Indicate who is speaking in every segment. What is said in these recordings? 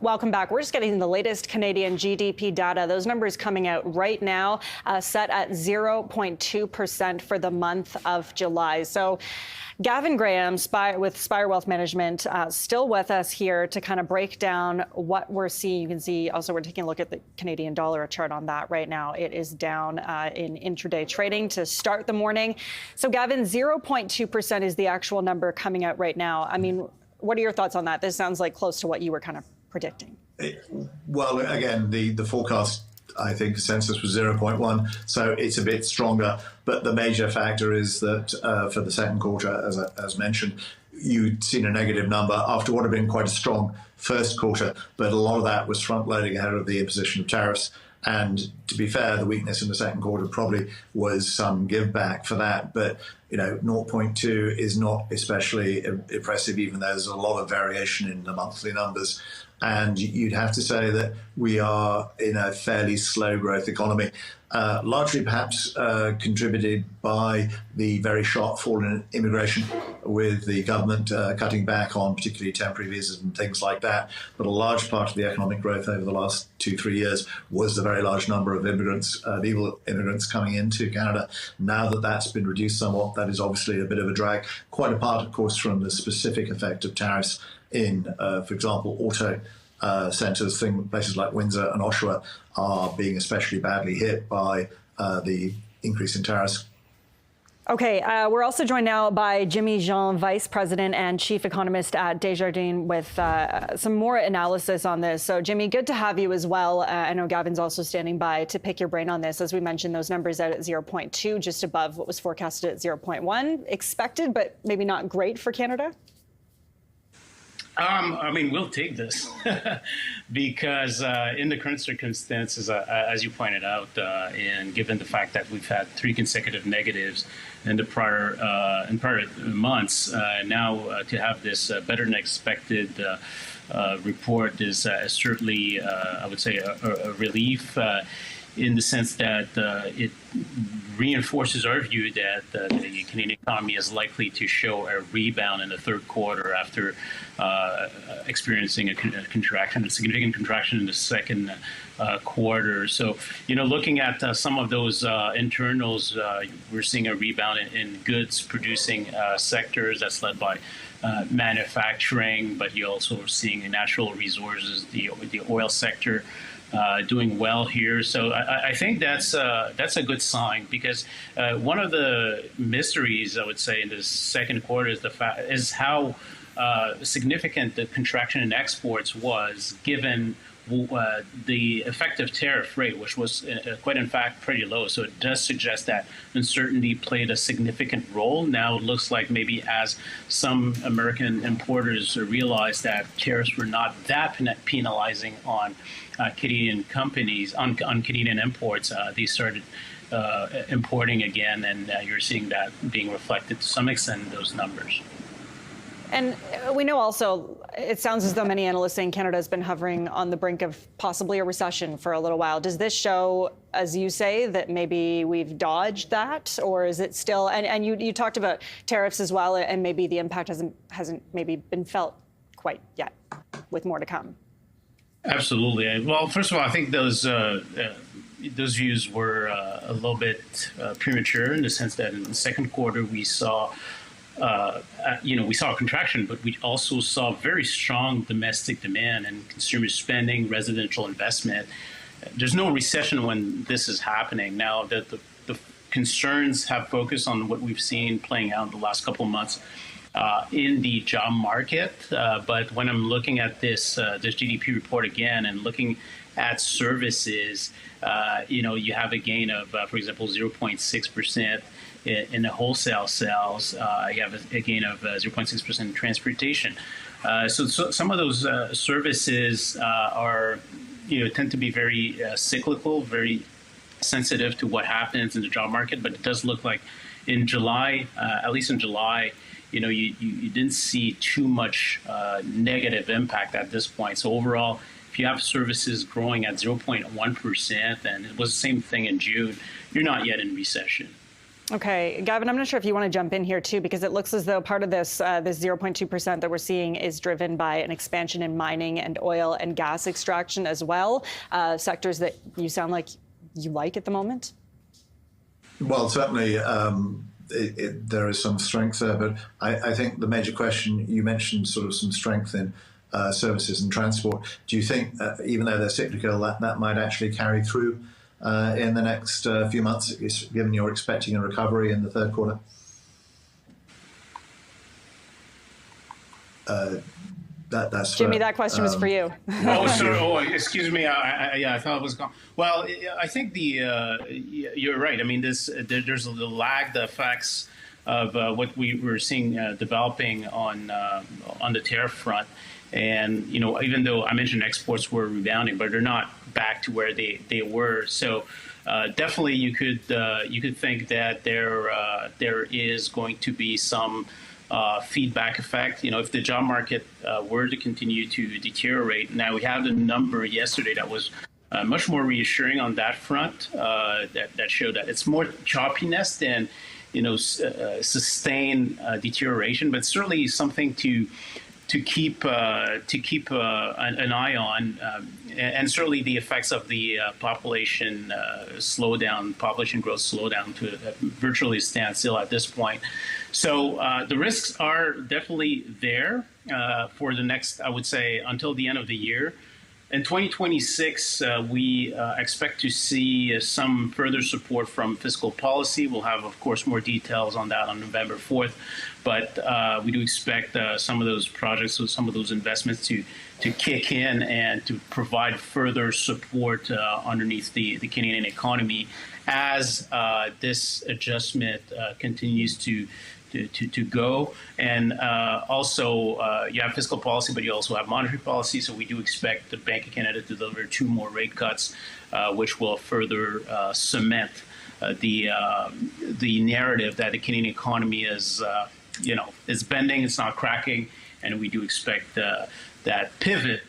Speaker 1: Welcome back. We're just getting the latest Canadian GDP data. Those numbers coming out right now, set at 0.2% for the month of July. So Gavin Graham with Spire Wealth Management, still with us here to kind of break down what we're seeing. You can see also we're taking a look at the Canadian dollar chart on that right now. It is down in intraday trading to start the morning. So Gavin, 0.2% is the actual number coming out right now. I mean, what are your thoughts on that? This sounds like close to what you were kind of predicting.
Speaker 2: Well, again, the forecast, I think, consensus was 0.1, so it's a bit stronger. But the major factor is that for the second quarter, as mentioned, you'd seen a negative number after what had been quite a strong first quarter. But a lot of that was front-loading ahead of the imposition of tariffs. And to be fair, the weakness in the second quarter probably was some give back for that. But, 0.2 is not especially impressive, even though there's a lot of variation in the monthly numbers. And you'd have to say that we are in a fairly slow growth economy, largely perhaps contributed by the very sharp fall in immigration, with the government cutting back on particularly temporary visas and things like that. But a large part of the economic growth over the last 2-3 years was the very large number of immigrants, legal immigrants coming into Canada. Now that that's been reduced somewhat, that is obviously a bit of a drag, quite apart, of course, from the specific effect of tariffs in, for example, auto centres. Places like Windsor and Oshawa are being especially badly hit by the increase in tariffs.
Speaker 1: Okay, we're also joined now by Jimmy Jean, Vice President and Chief Economist at Desjardins, with some more analysis on this. So, Jimmy, good to have you as well. I know Gavin's also standing by to pick your brain on this. As we mentioned, those numbers out at 0.2, just above what was forecasted at 0.1. Expected, but maybe not great for Canada?
Speaker 3: I mean, we'll take this because in the current circumstances, as you pointed out, and given the fact that we've had 3 consecutive negatives in the prior months, now to have this better than expected report is certainly, I would say, a relief. In the sense that it reinforces our view that the Canadian economy is likely to show a rebound in the third quarter after experiencing a significant contraction in the second quarter. So, looking at some of those internals, we're seeing a rebound in goods producing sectors that's led by manufacturing, but you're also seeing natural resources, the oil sector, doing well here. So I think that's a good sign, because one of the mysteries, I would say, in the second quarter is how significant the contraction in exports was, given the effective tariff rate, which was quite in fact pretty low. So it does suggest that uncertainty played a significant role. Now it looks like maybe as some American importers realized that tariffs were not that penalizing on Canadian companies, on Canadian imports, they started importing again, and you're seeing that being reflected to some extent in those numbers.
Speaker 1: And we know also, it sounds as though many analysts saying Canada has been hovering on the brink of possibly a recession for a little while. Does this show, as you say, that maybe we've dodged that, or is it still? And you talked about tariffs as well, and maybe the impact hasn't maybe been felt quite yet, with more to come.
Speaker 3: Absolutely. Well, first of all, I think those views were a little bit premature, in the sense that in the second quarter we saw. We saw a contraction, but we also saw very strong domestic demand and consumer spending, residential investment. There's no recession when this is happening. Now that the concerns have focused on what we've seen playing out in the last couple of months in the job market. But when I'm looking at this GDP report again and looking at services, you have a gain of, for example, 0.6%. In the wholesale sales, you have a gain of 0.6% in transportation. So some of those services tend to be very cyclical, very sensitive to what happens in the job market. But it does look like in July, at least in July, you didn't see too much negative impact at this point. So overall, if you have services growing at 0.1%, and it was the same thing in June, you're not yet in recession.
Speaker 1: Okay, Gavin, I'm not sure if you want to jump in here too, because it looks as though part of this this 0.2% that we're seeing is driven by an expansion in mining and oil and gas extraction as well, sectors that you sound like you like at the moment.
Speaker 2: Well, certainly there is some strength there, but I think the major question, you mentioned sort of some strength in services and transport. Do you think, even though they're cyclical, that might actually carry through in the next few months, given you're expecting a recovery in the third quarter? That's
Speaker 1: Jimmy, that question was for you.
Speaker 3: Oh, sorry. Oh, excuse me. I thought it was gone. Well, I think you're right. I mean, there's a lag, the effects of what we were seeing developing on the tariff front. And, even though I mentioned exports were rebounding, but they're not back to where they were. So definitely you could think that there is going to be some feedback effect. If the job market were to continue to deteriorate. Now, we have the number yesterday that was much more reassuring on that front, that showed that it's more choppiness than sustained deterioration, but certainly something to keep an eye on, and certainly the effects of the population growth slowdown to virtually a standstill at this point. So the risks are definitely there for the next, I would say, until the end of the year. In 2026, we expect to see some further support from fiscal policy. We'll have, of course, more details on that on November 4th. But we do expect some of those projects, so some of those investments to kick in and to provide further support underneath the Canadian economy as this adjustment continues to go. And also, you have fiscal policy, but you also have monetary policy. So we do expect the Bank of Canada to deliver 2 more rate cuts, which will further cement the narrative that the Canadian economy is bending, it's not cracking, and we do expect that pivot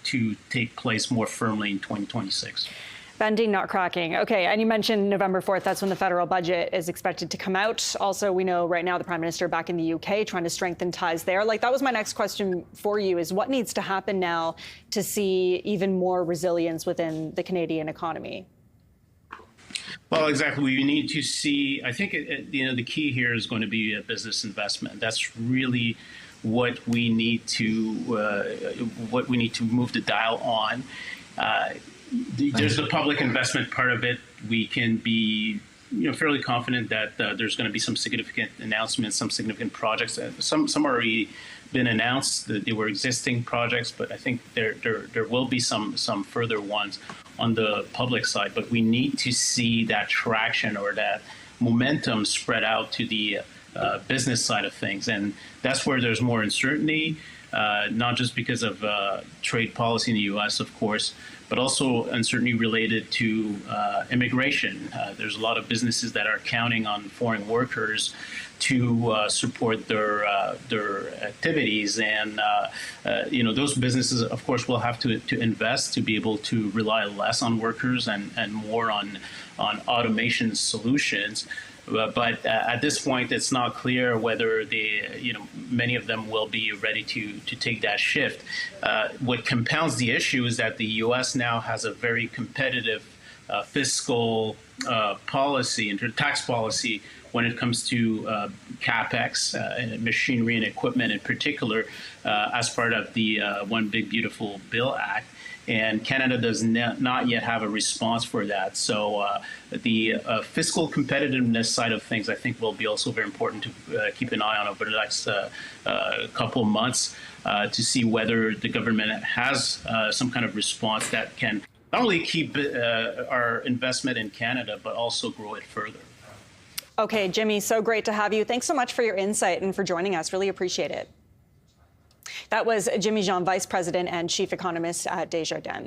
Speaker 3: to take place more firmly in 2026.
Speaker 1: Bending, not cracking. Okay, and you mentioned November 4th. That's when the federal budget is expected to come out. Also, we know right now the Prime Minister back in the UK trying to strengthen ties there. That was my next question for you, is what needs to happen now to see even more resilience within the Canadian economy?
Speaker 3: Well, exactly. We need to see, I think, the key here is going to be business investment. That's really what we need to move the dial on. There's the public investment part of it. We can be fairly confident that there's going to be some significant announcements, some significant projects. Some already been announced. They were existing projects, but I think there will be some further ones on the public side. But we need to see that traction or that momentum spread out to the business side of things, and that's where there's more uncertainty. Not just because of trade policy in the U.S., of course, but also uncertainty related to immigration. There's a lot of businesses that are counting on foreign workers to support their activities, and those businesses, of course, will have to invest to be able to rely less on workers and more on automation solutions. But at this point, it's not clear whether many of them will be ready to take that shift. What compounds the issue is that the U.S. now has a very competitive fiscal policy and tax policy when it comes to capex, machinery and equipment in particular, as part of the One Big Beautiful Bill Act. And Canada does not yet have a response for that. So the fiscal competitiveness side of things, I think, will be also very important to keep an eye on over the next couple of months to see whether the government has some kind of response that can not only keep our investment in Canada, but also grow it further.
Speaker 1: Okay, Jimmy, so great to have you. Thanks so much for your insight and for joining us. Really appreciate it. That was Jimmy Jean, Vice President and Chief Economist at Desjardins.